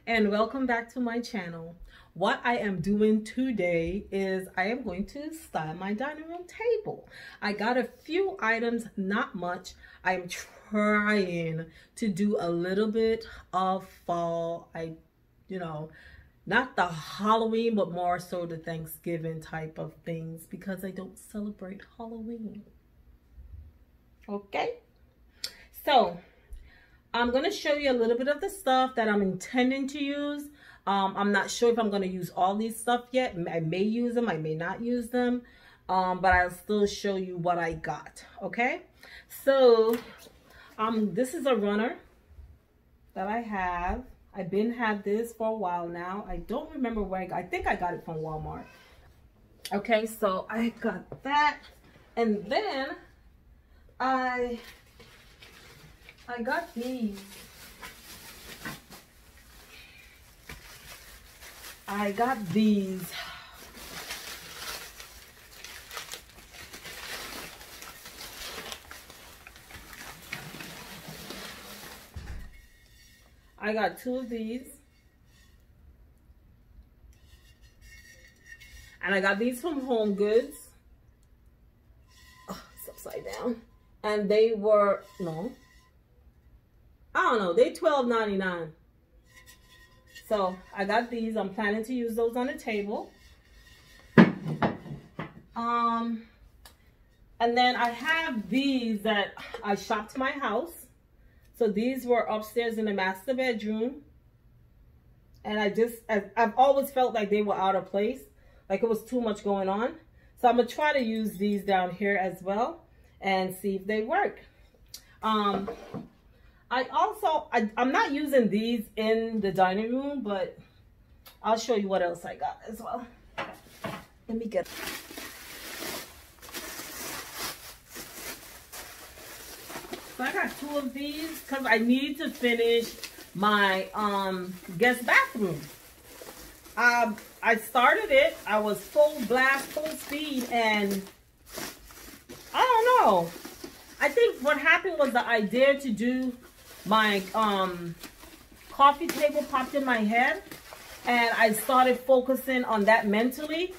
and welcome back to my channel. What I am doing today is I am going to style my dining room table. I got a few items, not much. I'm trying to do a little bit of fall. Not the Halloween, but more so the Thanksgiving type of things because I don't celebrate Halloween. Okay, so I'm going to show you a little bit of the stuff that I'm intending to use. I'm not sure if I'm going to use all these stuff yet. I may use them, I may not use them, but I'll still show you what I got. Okay, so this is a runner that I have. I've been had this for a while now. I don't remember where I think I got it from Walmart. Okay, so I got that, and then I got these. I got these. I got 2 of these. And I got these from Home Goods. Oh, it's upside down. And they were, no, I don't know, they $12.99. So I got these. I'm planning to use those on the table. And then I have these that I shopped my house. So these were upstairs in the master bedroom. And I've always felt like they were out of place. Like it was too much going on. So I'm going to try to use these down here as well and see if they work. I'm not using these in the dining room, but I'll show you what else I got as well. Let me get... So I got 2 of these because I need to finish my guest bathroom. I started it. I was full blast, full speed, and I don't know. I think what happened was the idea to do my coffee table popped in my head, and I started focusing on that mentally.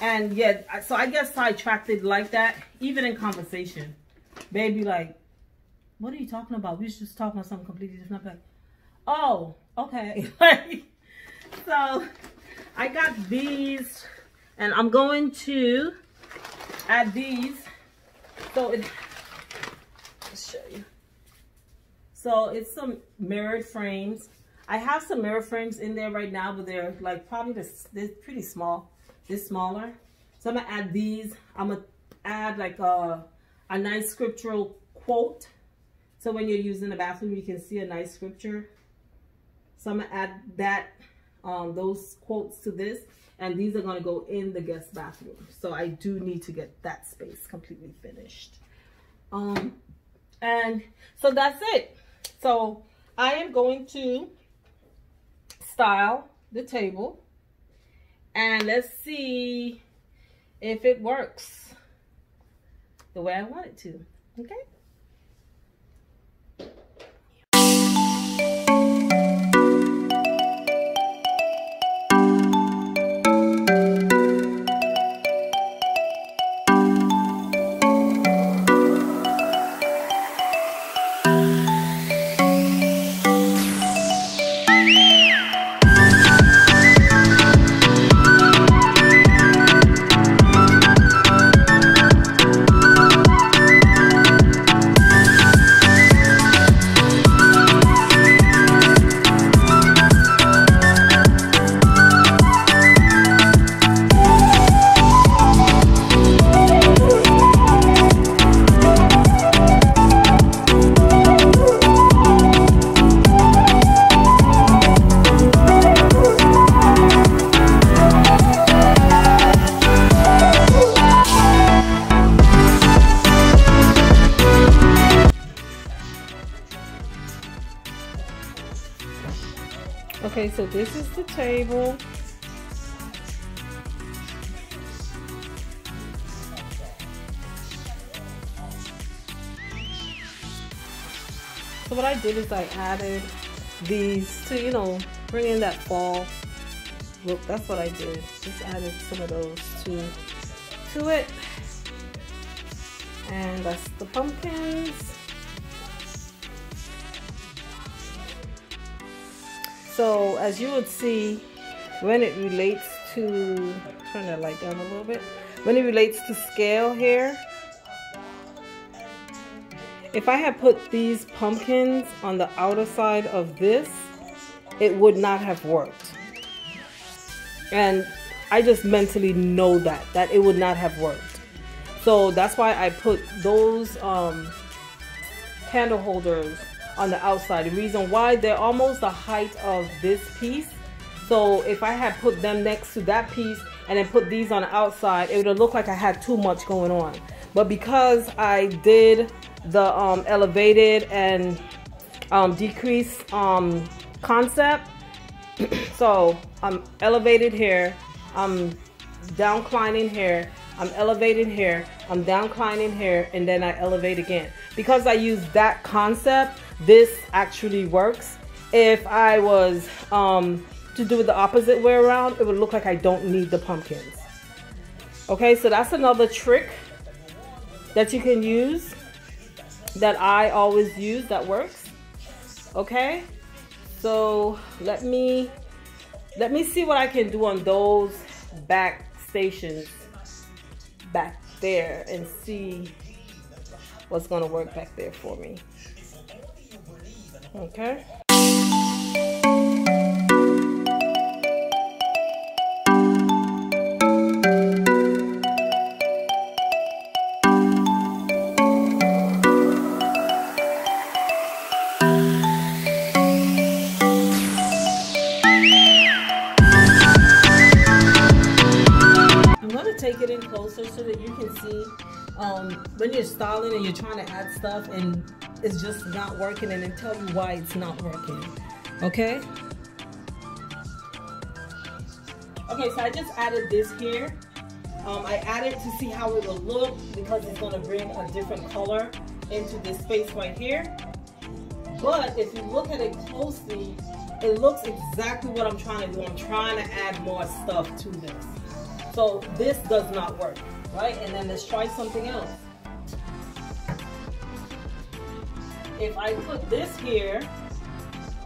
And yeah, so I guess sidetracked it like that, even in conversation. Baby, like, what are you talking about? We was just talking about something completely different. I'm like, oh, okay. So I got these, and I'm going to add these. So let's show you. So it's some mirrored frames. I have some mirror frames in there right now, but they're like probably they're pretty small. They're smaller. So I'm gonna add these. I'm gonna add like a nice scriptural quote. So when you're using the bathroom, you can see a nice scripture. So I'm gonna add that, those quotes to this, and these are gonna go in the guest bathroom. So I do need to get that space completely finished. And so that's it. So I am going to style the table, and let's see if it works the way I want it to. Okay. Okay, so this is the table. So what I did is I added these to, bring in that fall look. That's what I did. Just added some of those to it. And that's the pumpkins. So as you would see, when it relates to, turn that light down a little bit, when it relates to scale here, if I had put these pumpkins on the outer side of this, it would not have worked. And I just mentally know that it would not have worked. So that's why I put those candle holders on the outside. The reason why, they're almost the height of this piece. So if I had put them next to that piece and then put these on the outside, it would have looked like I had too much going on. But because I did the elevated and decreased concept, so I'm elevated here, I'm downclining here, I'm elevating here, I'm downclining here, and then I elevate again. Because I use that concept, this actually works. If I was to do it the opposite way around, it would look like I don't need the pumpkins. Okay, so that's another trick that you can use, that I always use, that works. Okay, so let me see what I can do on those back stations back there and see what's gonna work back there for me. Okay. Take it in closer so that you can see when you're styling and you're trying to add stuff and it's just not working, and then tell you why it's not working. Okay, so I just added this here. I added to see how it will look, because it's going to bring a different color into this space right here. But if you look at it closely, it looks exactly what I'm trying to do. I'm trying to add more stuff to this. So this does not work, right? And then let's try something else. If I put this here,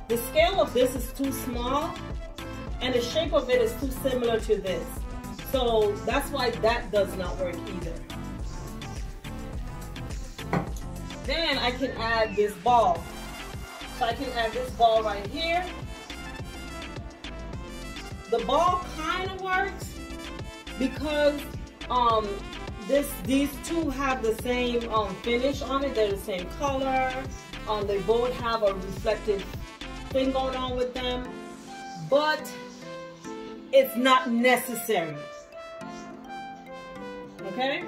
the scale of this is too small and the shape of it is too similar to this. So that's why that does not work either. Then I can add this ball. So I can add this ball right here. The ball kind of works, because these two have the same finish on it. They're the same color. They both have a reflective thing going on with them, but it's not necessary. Okay?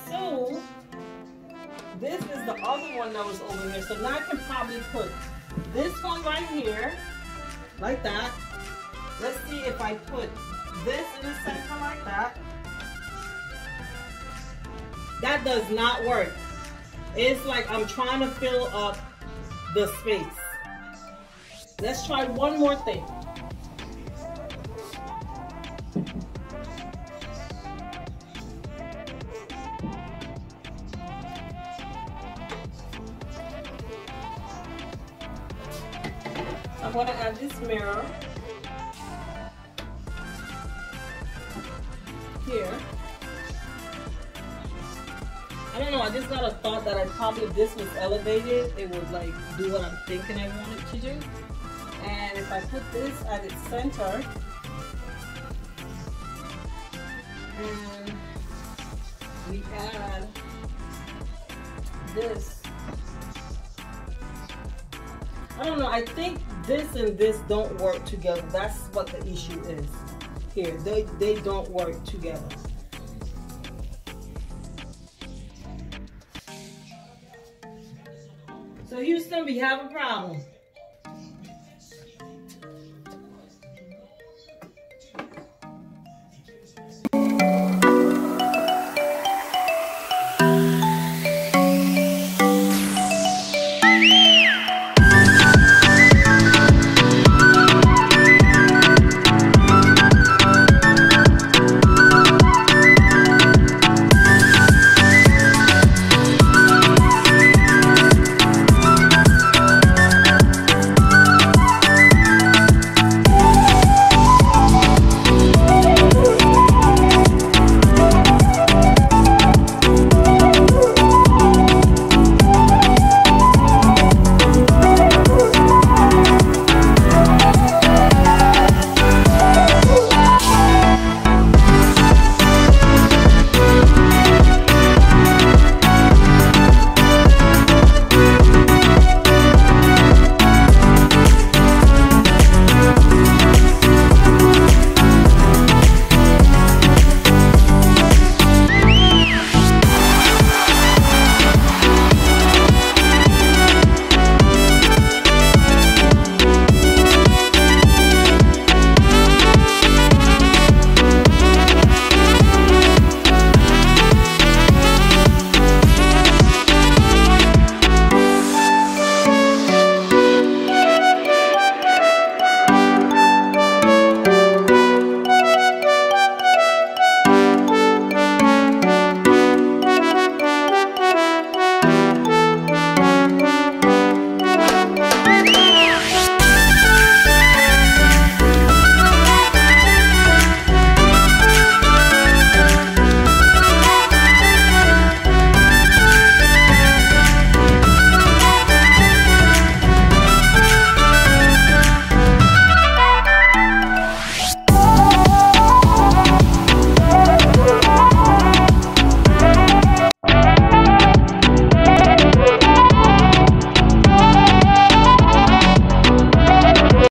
So this is the other one that was over here. So now I can probably put this one right here, like that. Let's see if I put this in the center like that. That does not work. It's like I'm trying to fill up the space. Let's try one more thing. I'm going to add this mirror here. I don't know, I just got a thought that if this was elevated, it would like do what I'm thinking I want it to do. And if I put this at its center, and we add this, I don't know, I think this and this don't work together. That's what the issue is here. They don't work together. So Houston, we have a problem.